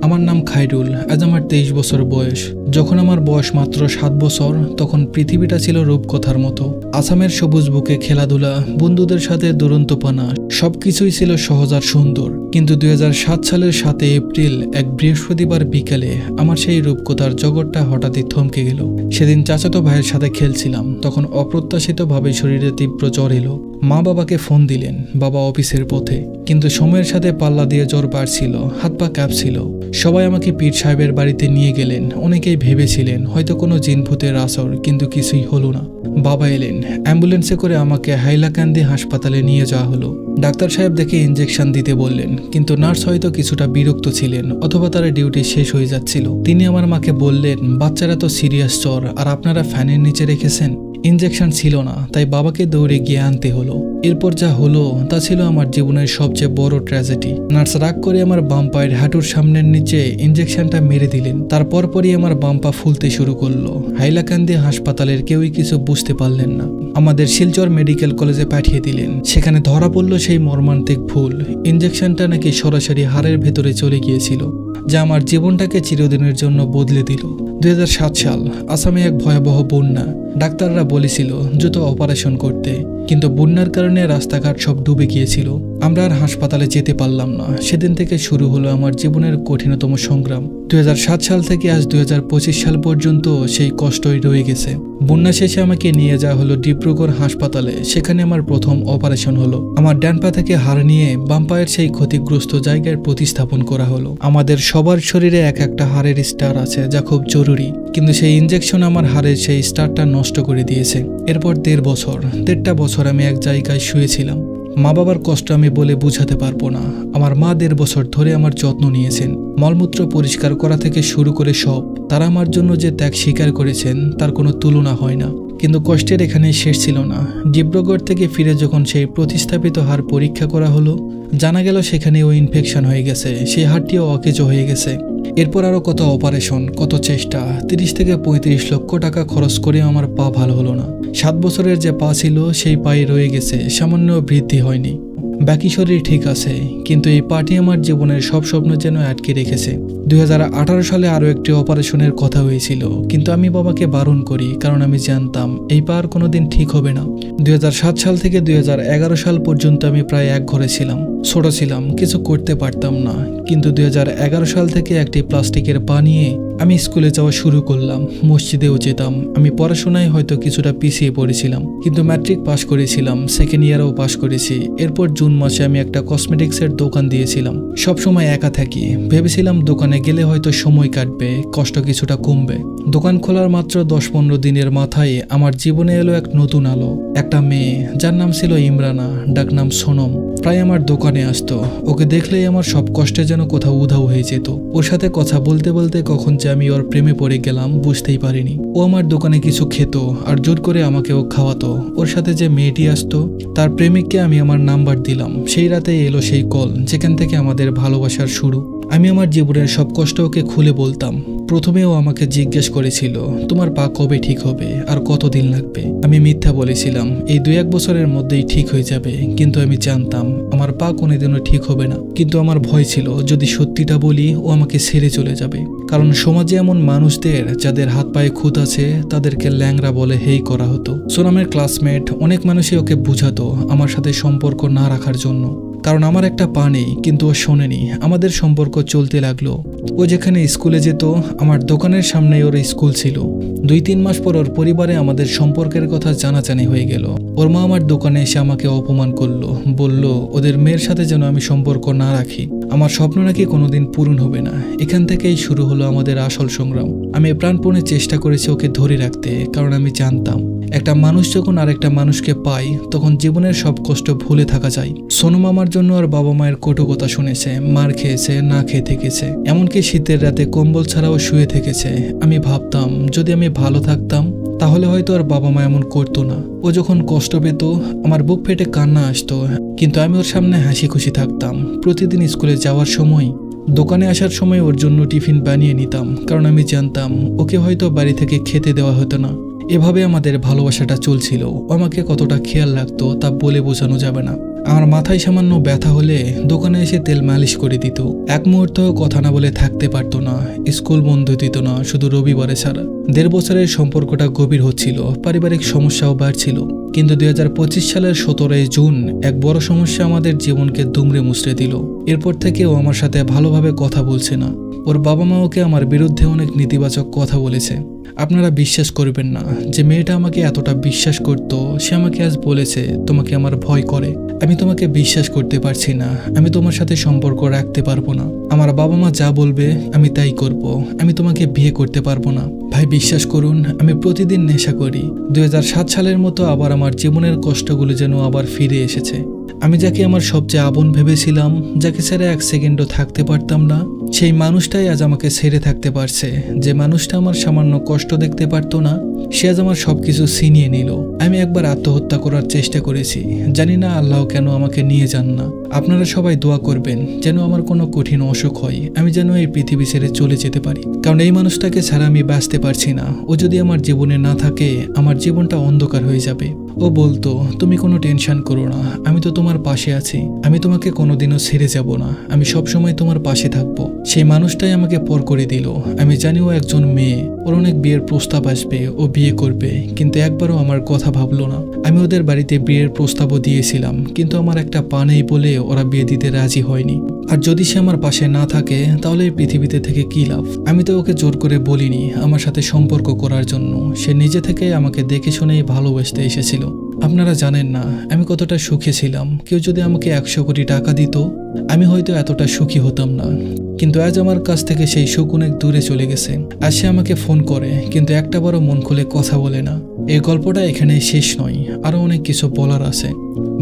আমার নাম খায়রুল, আজ আমার 23 বছর বয়স। যখন আমার বয়স মাত্র 7 বছর, তখন পৃথিবীটা ছিল রূপকথার মতো। আসামের সবুজ বুকে খেলাধুলা, বন্ধুদের সাথে দুরন্তপানা, সবকিছুই ছিল সহজ আর সুন্দর। কিন্তু 2007 সালের 7 এপ্রিল এক বৃহস্পতিবার বিকালে আমার সেই রূপকথার জগৎটা হঠাৎই থমকে গেল। সেদিন চাচাতো ভাইয়ের সাথে খেলছিলাম, তখন অপ্রত্যাশিতভাবে শরীরে তীব্র জ্বর এলো। মা বাবাকে ফোন দিলেন, বাবা অফিসের পথে, কিন্তু সময়ের সাথে পাল্লা দিয়ে জ্বর বাড়ছিল, হাত পা কাঁপছিল। সবাই আমাকে পীর সাহেবের বাড়িতে নিয়ে গেলেন। অনেকেই ভেবেছিলেন হয়তো কোনো জিনভূতের আসর, কিন্তু কিছুই হলো না। বাবা এলেন, অ্যাম্বুলেন্সে করে আমাকে হাইলাকান্দি হাসপাতালে নিয়ে যাওয়া হলো। ডাক্তার সাহেব দেখে ইনজেকশন দিতে বললেন, কিন্তু নার্স হয়তো কিছুটা বিরক্ত ছিলেন, অথবা তার ডিউটি শেষ হয়ে যাচ্ছিল। তিনি আমার মাকে বললেন, বাচ্চারা তো সিরিয়াস জ্বর, আর আপনারা ফ্যানের নিচে রেখেছেন। ইনজেকশন ছিল না, তাই বাবাকে দৌড়ে গিয়ে আনতে হলো। এরপর যা হলো তা ছিল আমার জীবনের সবচেয়ে বড় ট্র্যাজেডি। নার্স রাগ করে আমার বাম পায়ের হাঁটুর সামনের নিচে ইনজেকশনটা মেরে দিলেন। তারপর পরই আমার বাম পা ফুলতে শুরু করলো। হাইলাকান্দি হাসপাতালের কেউই কিছু বুঝতে পারলেন না। আমাদের শিলচর মেডিকেল কলেজে পাঠিয়ে দিলেন। সেখানে ধরা পড়ল সেই মর্মান্তিক ভুল। ইনজেকশনটা নাকি সরাসরি হাড়ের ভেতরে চলে গিয়েছিল, যা আমার জীবনটাকে চিরদিনের জন্য বদলে দিল। 2007 সাল, আসামে এক ভয়াবহ বন্যা। ডাক্তাররা বলেছিল দ্রুত অপারেশন করতে, কিন্তু বন্যার কারণে রাস্তাঘাট সব ডুবে গিয়েছিল। আমরা আর হাসপাতালে যেতে পারলাম না। সেদিন থেকে শুরু হলো আমার জীবনের কঠিনতম সংগ্রাম। 2007 সাল থেকে আজ 2025 সাল পর্যন্ত সেই কষ্টই রয়ে গেছে। বন্যা শেষে আমাকে নিয়ে যাওয়া হলো ডিব্রুগড় হাসপাতালে। সেখানে আমার প্রথম অপারেশন হলো। আমার ডান পা থেকে হাড় নিয়ে বাম পায়ের সেই ক্ষতিগ্রস্ত জায়গায় প্রতিস্থাপন করা হলো। আমাদের সবার শরীরে এক একটা হাড়ের স্টার আছে, যা খুব জরুরি, কিন্তু সেই ইনজেকশন আমার হাড়ের সেই স্টারটা নষ্ট করে দিয়েছে। এরপর 1.5 বছর আমি এক জায়গায় শুয়েছিলাম। মা বাবার কষ্ট আমি বলে বুঝাতে পারবো না। আমার মা 1.5 বছর ধরে আমার যত্ন নিয়েছেন, মলমূত্র পরিষ্কার করা থেকে শুরু করে সব। তারা আমার জন্য যে ত্যাগ স্বীকার করেছেন তার কোনো তুলনা হয় না। কিন্তু কষ্টের এখানে শেষ ছিল না। ডিব্রুগড় থেকে ফিরে যখন সেই প্রতিস্থাপিত হাড় পরীক্ষা করা হলো, জানা গেল সেখানেও ইনফেকশন হয়ে গেছে, সেই হাড়টিও অকেজ হয়ে গেছে। এরপর আরও কত অপারেশন, কত চেষ্টা, 30 থেকে 35 লক্ষ টাকা খরচ করে আমার পা ভালো হলো না। 7 বছরের যে পা ছিল সেই পায়ে রয়ে গেছে, সামান্য বৃদ্ধি হয়নি। বাকি শরীর ঠিক আছে, কিন্তু এই পাটি আমার জীবনের সব স্বপ্ন যেন আটকে রেখেছে। 2018 সালে আরও একটি অপারেশনের কথা হয়েছিল, কিন্তু আমি বাবাকে বারণ করি, কারণ আমি জানতাম এই পা আর কোনোদিন ঠিক হবে না। 2007 সাল থেকে 2011 সাল পর্যন্ত আমি প্রায় এক ঘরে ছিলাম। ছোট ছিলাম, কিছু করতে পারতাম না, কিন্তু 2011 সাল থেকে একটি প্লাস্টিকের পা নিয়ে আমি স্কুলে যাওয়া শুরু করলাম। মসজিদেও যেতাম। আমি পড়াশোনায় হয়তো কিছুটা পিছিয়ে পড়েছিলাম, কিন্তু ম্যাট্রিক পাশ করেছিলাম, সেকেন্ড ইয়ারেও পাশ করেছি। এরপর জুন মাসে আমি একটা কসমেটিক্সের দোকান দিয়েছিলাম। সবসময় একা থাকি, ভেবেছিলাম দোকানে গেলে হয়তো সময় কাটবে, কষ্ট কিছুটা কমবে। দোকান খোলার মাত্র 10-15 দিনের মাথায় আমার জীবনে এলো এক নতুন আলো। একটা মেয়ে, যার নাম ছিল ইমরানা, ডাকনাম সোনম, প্রায় আমার দোকানে আসতো। ওকে দেখলেই আমার সব কষ্টে যেন কোথাও উধাও হয়ে যেত। ওর সাথে কথা বলতে বলতে কখন যে আমি ওর প্রেমে পড়ে গেলাম বুঝতেই পারিনি। ও আমার দোকানে কিছু খেত আর জোর করে আমাকে ও খাওয়াতো। ওর সাথে যে মেয়েটি আসতো তার প্রেমিককে আমি আমার নাম্বার দিলাম। সেই রাতে এলো সেই কল, যেখান থেকে আমাদের ভালোবাসার শুরু। আমি আমার জীবনের সব কষ্ট ওকে খুলে বলতাম। প্রথমে ও আমাকে জিজ্ঞেস করেছিল, তোমার পা কবে ঠিক হবে আর কতদিন লাগবে? আমি মিথ্যা বলেছিলাম, এই 2-1 বছরের মধ্যেই ঠিক হয়ে যাবে। কিন্তু আমি জানতাম আমার পা কোনোদিনও ঠিক হবে না। কিন্তু আমার ভয় ছিল, যদি সত্যিটা বলি ও আমাকে ছেড়ে চলে যাবে। কারণ সমাজে এমন মানুষদের যাদের হাত পায়ে খুঁত আছে তাদেরকে ল্যাংরা বলে হেই করা হতো। সোনামের ক্লাসমেট অনেক মানুষই ওকে বুঝাতো আমার সাথে সম্পর্ক না রাখার জন্য, কারণ আমার একটা পা নেই। কিন্তু ও শোনেনি। আমাদের সম্পর্ক চলতে লাগলো। ও যেখানে স্কুলে যেত আমার দোকানের সামনেই ওর স্কুল ছিল। 2-3 মাস পর ওর পরিবারে আমাদের সম্পর্কের কথা জানাজানি হয়ে গেল। ওর মা আমার দোকানে এসে আমাকে অপমান করলো, বলল ওদের মেয়ের সাথে যেন আমি সম্পর্ক না রাখি। আমার স্বপ্ন নাকি কোনোদিন পূরণ হবে না। এখান থেকেই শুরু হলো আমাদের আসল সংগ্রাম। আমি প্রাণপণে চেষ্টা করেছি ওকে ধরে রাখতে, কারণ আমি জানতাম একটা মানুষ যখন আরেকটা মানুষকে পায় তখন জীবনের সব কষ্ট ভুলে থাকা যায়। সোনম আমার জন্য আর বাবা মায়ের কটু কথা শুনেছে, মার খেয়েছে, না খেয়ে থেকেছে, এমনকি শীতের রাতে কম্বল ছাড়াও শুয়ে থেকেছে। আমি ভাবতাম যদি আমি ভালো থাকতাম তাহলে হয়তো আর বাবা মা এমন করতো না। ও যখন কষ্ট পেত আমার বুক ফেটে কান্না আসতো, কিন্তু আমি ওর সামনে হাসি খুশি থাকতাম। প্রতিদিন স্কুলে যাওয়ার সময়, দোকানে আসার সময় ওর জন্য টিফিন বানিয়ে নিতাম, কারণ আমি জানতাম ওকে হয়তো বাড়ি থেকে খেতে দেওয়া হতো না। এভাবে আমাদের ভালোবাসাটা চলছিল। ও আমাকে কতটা খেয়াল রাখতো তা বলে বোঝানো যাবে না। আমার মাথায় সামান্য ব্যথা হলে দোকানে এসে তেল মালিশ করে দিত। এক মুহূর্ত কথা না বলে থাকতে পারতো না। স্কুল বন্ধ দিত না, শুধু রবিবারে ছাড়া। 1.5 বছরের সম্পর্কটা গভীর হচ্ছিল, পারিবারিক সমস্যাও বাড়ছিল। কিন্তু 2025 সালের 17 জুন এক বড় সমস্যা আমাদের জীবনকে দুমড়ে মুচড়ে দিল। এরপর থেকে ও আমার সাথে ভালোভাবে কথা বলছে না। ওর বাবা মা ওকে আমার বিরুদ্ধে অনেক নেতিবাচক কথা বলেছে। আপনারা বিশ্বাস করবেন না, যে মেয়েটা আমাকে এতটা বিশ্বাস করত সে আমাকে আজ বলেছে তোমাকে আমার ভয় করে। আমি তোমাকে বিশ্বাস করতে পারছি না, আমি তোমার সাথে সম্পর্ক রাখতে পারবো না। আমার বাবা মা যা বলবে আমি তাই করব। আমি তোমাকে বিয়ে করতে পারবো না। ভাই বিশ্বাস করুন, আমি প্রতিদিন নেশা করি। 2007 সালের মতো আবার আমার জীবনের কষ্টগুলো যেন আবার ফিরে এসেছে। আমি যাকে আমার সবচেয়ে আপন ভেবেছিলাম, যাকে ছাড়া 1 সেকেন্ডও থাকতে পারতাম না, সেই মানুষটাই আজ আমাকে ছেড়ে থাকতে পারছে। যে মানুষটা আমার সামান্য কষ্ট দেখতে পারতো না, সে আজ আমার সবকিছু ছিনিয়ে নিল। আমি একবার আত্মহত্যা করার চেষ্টা করেছি, জানি না আল্লাহ কেন আমাকে নিয়ে যান না। আপনারা সবাই দোয়া করবেন যেন আমার কোনো কঠিন অসুখ হয়, আমি যেন এই পৃথিবী ছেড়ে চলে যেতে পারি। কারণ এই মানুষটাকে ছাড়া আমি বাঁচতে পারছি না। ও যদি আমার জীবনে না থাকে, আমার জীবনটা অন্ধকার হয়ে যাবে। ও বলতো, তুমি কোনো টেনশন করো না, আমি তো তোমার পাশে আছি, আমি তোমাকে কোনোদিনও ছেড়ে যাব না, আমি সবসময় তোমার পাশে থাকবো। সেই মানুষটাই আমাকে পর করে দিল। আমি জানি ও একজন মেয়ে, ওর অনেক বিয়ের প্রস্তাব আসবে, ও বিয়ে করবে, কিন্তু একবারও আমার কথা ভাবলো না। আমি ওদের বাড়িতে বিয়ের প্রস্তাবও দিয়েছিলাম, কিন্তু আমার একটা পা নেই বলে ওরা বিয়ে দিতে রাজি হয়নি। আর যদি সে আমার পাশে না থাকে, তাহলে এই পৃথিবীতে থেকে কি লাভ? আমি তো ওকে জোর করে বলিনি আমার সাথে সম্পর্ক করার জন্য, সে নিজে থেকে আমাকে দেখে শুনেই ভালোবাসতে এসেছিল। আপনারা জানেন না আমি কতটা সুখী ছিলাম। কেউ যদি আমাকে 100 কোটি টাকা দিত, আমি হয়তো এতটা সুখী হতাম না। কিন্তু আজ আমার কাছ থেকে সেই সুখ অনেক দূরে চলে গেছে। আজ সে আমাকে ফোন করে, কিন্তু একটা বড় মন খুলে কথা বলে না। এই গল্পটা এখানে শেষ নয়, আরো অনেক কিছু বলার আছে।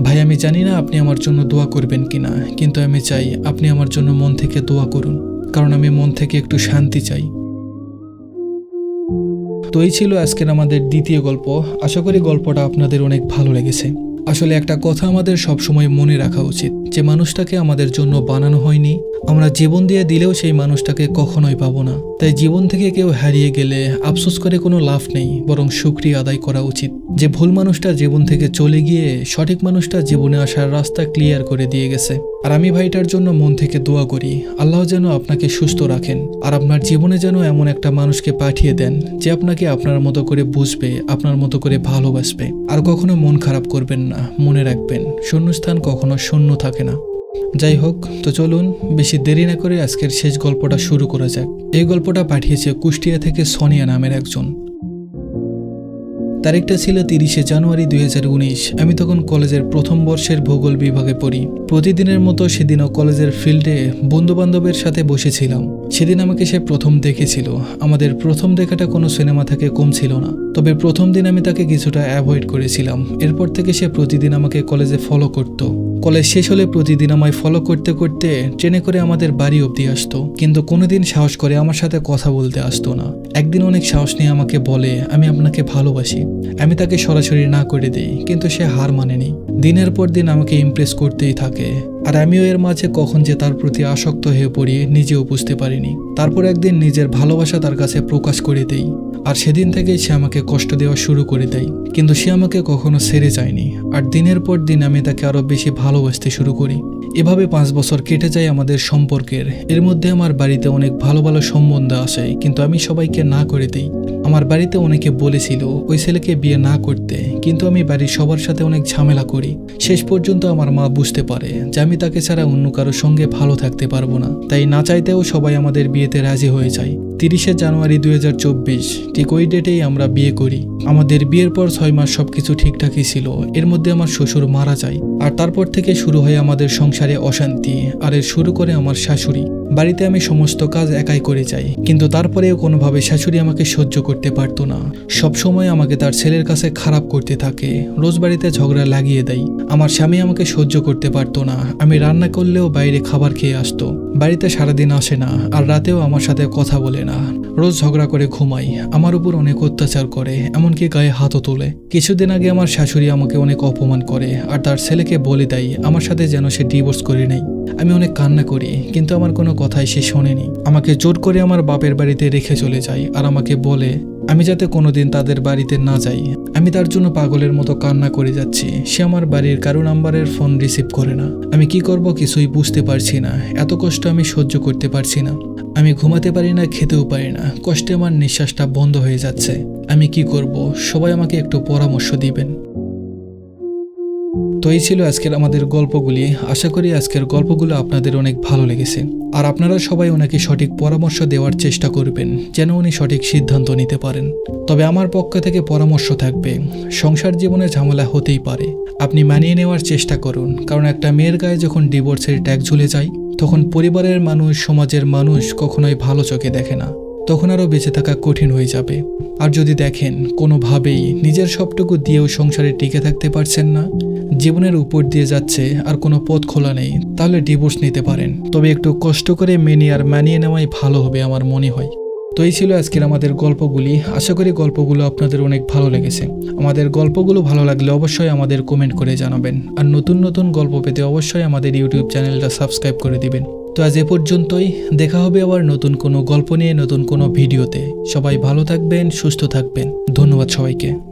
ভাই, আমি জানি না আপনি আমার জন্য দোয়া করবেন কিনা, কিন্তু আমি চাই আপনি আমার জন্য মন থেকে দোয়া করুন, কারণ আমি মন থেকে একটু শান্তি চাই। তো এই ছিল আজকের আমাদের দ্বিতীয় গল্প। আশা করি গল্পটা আপনাদের অনেক ভালো লেগেছে। আসলে একটা কথা আমাদের সবসময় মনে রাখা উচিত, যে মানুষটাকে আমাদের জন্য বানানো হয়নি, আমরা জীবন দিয়ে দিলেও সেই মানুষটাকে কখনোই পাবো না। তাই জীবন থেকে কেউ হারিয়ে গেলে আফসোস করে কোনো লাভ নেই, বরং শুকরিয়া আদায় করা উচিত যে ভুল মানুষটা জীবন থেকে চলে গিয়ে সঠিক মানুষটা জীবনে আসার রাস্তা ক্লিয়ার করে দিয়ে গেছে। আর আমি ভাইটার জন্য মন থেকে দোয়া করি, আল্লাহ যেন আপনাকে সুস্থ রাখেন, আর আপনার জীবনে যেন এমন একটা মানুষকে পাঠিয়ে দেন যে আপনাকে আপনার মতো করে বুঝবে, আপনার মতো করে ভালোবাসবে। আর কখনো মন খারাপ করবেন না, মনে রাখবেন শূন্যস্থান কখনো শূন্য থাকে না। যাই হোক, তো চলুন বেশি দেরি না করে আজকের শেষ গল্পটা শুরু করা যাক। এই গল্পটা পাঠিয়েছে কুষ্টিয়া থেকে সোনিয়া নামের একজন। তারিখটা ছিল 30শে জানুয়ারি 2019। আমি তখন কলেজের প্রথম বর্ষের ভূগোল বিভাগে পড়ি। প্রতিদিনের মতো সেদিনও কলেজের ফিল্ডে বন্ধু বান্ধবের সাথে বসেছিলাম। সেদিন আমাকে সে প্রথম দেখেছিল। আমাদের প্রথম দেখাটা কোনো সিনেমা থেকে কম ছিল না, তবে প্রথম দিন আমি তাকে কিছুটা অ্যাভয়েড করেছিলাম। এরপর থেকে সে প্রতিদিন আমাকে কলেজে ফলো করত। কলেজ শেষ হলে প্রতিদিন আমায় ফলো করতে করতে ট্রেনে করে আমাদের বাড়ি অবধি আসতো, কিন্তু কোনোদিন সাহস করে আমার সাথে কথা বলতে আসতো না। একদিন অনেক সাহস নিয়ে আমাকে বলে, আমি আপনাকে ভালোবাসি। আমি তাকে সরাসরি না করে দিই, কিন্তু সে হার মানেনি। দিনের পর দিন আমাকে ইমপ্রেস করতেই থাকে, আর আমিও এর মাঝে কখন যে তার প্রতি আসক্ত হয়ে পড়ি নিজেও বুঝতে পারিনি। তারপর একদিন নিজের ভালোবাসা তার কাছে প্রকাশ করে দেই, আর সেদিন থেকেই সে আমাকে কষ্ট দেওয়া শুরু করে দেয়। কিন্তু সে আমাকে কখনো ছেড়ে যায়নি, আর দিনের পর দিন আমি তাকে আরো বেশি ভালোবাসতে শুরু করি। এভাবে 5 বছর কেটে যায় আমাদের সম্পর্কের। এর মধ্যে আমার বাড়িতে অনেক ভালো ভালো সম্বন্ধ আসে, কিন্তু আমি সবাইকে না করে দিই। আমার বাড়িতে অনেকে বলেছিল ওই ছেলেকে বিয়ে না করতে, কিন্তু আমি বাড়ির সবার সাথে অনেক ঝামেলা করি। শেষ পর্যন্ত আমার মা বুঝতে পারে যে আমি তাকে ছাড়া অন্য কারোর সঙ্গে ভালো থাকতে পারবো না। তাই না চাইতেও সবাই আমাদের বিয়েতে রাজি হয়ে যায়। 30শে জানুয়ারি 2024 ঠিক ওই ডেটেই আমরা বিয়ে করি। আমাদের বিয়ের পর 6 মাস সবকিছু ঠিকঠাকই ছিল। এর মধ্যে আমার শ্বশুর মারা যায়, আর তারপর থেকে শুরু হয় আমাদের সংসারে অশান্তি। আর এর শুরু করে আমার শাশুড়ি। বাড়িতে আমি সমস্ত কাজ একাই করে যাই, কিন্তু তারপরেও কোনোভাবে শাশুড়ি আমাকে সহ্য করতে পারতো না। সব সময় আমাকে তার ছেলের কাছে খারাপ করতে থাকে, রোজ বাড়িতে ঝগড়া লাগিয়ে দেয়। আমার স্বামী আমাকে সহ্য করতে পারতো না। আমি রান্না করলেও বাইরে খাবার খেয়ে আসতো, বাড়িতে সারাদিন আসে না, আর রাতেও আমার সাথে কথা বলে না। রোজ ঝগড়া করে ঘুমাই, আমার উপর অনেক অত্যাচার করে, এমনকি গায়ে হাতও তোলে। কিছুদিন আগে আমার শাশুড়ি আমাকে অনেক অপমান করে, আর তার ছেলেকে বলে দেয় আমার সাথে যেন সে ডিভোর্স করে নেয়। আমি অনেক কান্না করি, কিন্তু আমার কোনো কথাই সে শোনেনি। আমাকে জোর করে আমার বাপের বাড়িতে রেখে চলে যায়, আর আমাকে বলে আমি যাতে কোনোদিন তাদের বাড়িতে না যাই। আমি তার জন্য পাগলের মতো কান্না করে যাচ্ছি। সে আমার বাড়ির কারো নাম্বারের ফোন রিসিভ করে না। আমি কি করব কিছুই বুঝতে পারছি না। এত কষ্ট আমি সহ্য করতে পারছি না। আমি ঘুমাতে পারি না, খেতেও পারি না। কষ্টে আমার নিঃশ্বাসটা বন্ধ হয়ে যাচ্ছে। আমি কি করব? সবাই আমাকে একটু পরামর্শ দিবেন। তো এই ছিল আজকের আমাদের গল্পগুলি। আশা করি আজকের গল্পগুলো আপনাদের অনেক ভালো লেগেছে, আর আপনারা সবাই ওনাকে সঠিক পরামর্শ দেওয়ার চেষ্টা করবেন যেন উনি সঠিক সিদ্ধান্ত নিতে পারেন। তবে আমার পক্ষ থেকে পরামর্শ থাকবে, সংসার জীবনে ঝামেলা হতেই পারে, আপনি মানিয়ে নেওয়ার চেষ্টা করুন। কারণ একটা মেয়ের গায়ে যখন ডিভোর্সের ট্যাগ ঝুলে যায়, তখন পরিবারের মানুষ, সমাজের মানুষ কখনোই ভালো চোখে দেখে না। তখন আরও বেঁচে থাকা কঠিন হয়ে যাবে। আর যদি দেখেন কোনোভাবেই নিজের সবটুকু দিয়েও সংসারে টিকে থাকতে পারছেন না, জীবনের উপর দিয়ে যাচ্ছে আর কোনো পথ খোলা নেই, তাহলে ডিভোর্স নিতে পারেন। তবে একটু কষ্ট করে মেনে আর মানিয়ে নেওয়াই ভালো হবে আমার মনে হয়। তো এই ছিল আজকের আমাদের গল্পগুলি। আশা করি গল্পগুলো আপনাদের অনেক ভালো লেগেছে। আমাদের গল্পগুলো ভালো লাগলে অবশ্যই আমাদের কমেন্ট করে জানাবেন। আর নতুন নতুন গল্প পেতে অবশ্যই আমাদের ইউটিউব চ্যানেলটা সাবস্ক্রাইব করে দিবেন। তো আজ এ পর্যন্তই। দেখা হবে আবার নতুন কোনো গল্প নিয়ে নতুন কোনো ভিডিওতে। সবাই ভালো থাকবেন, সুস্থ থাকবেন। ধন্যবাদ সবাইকে।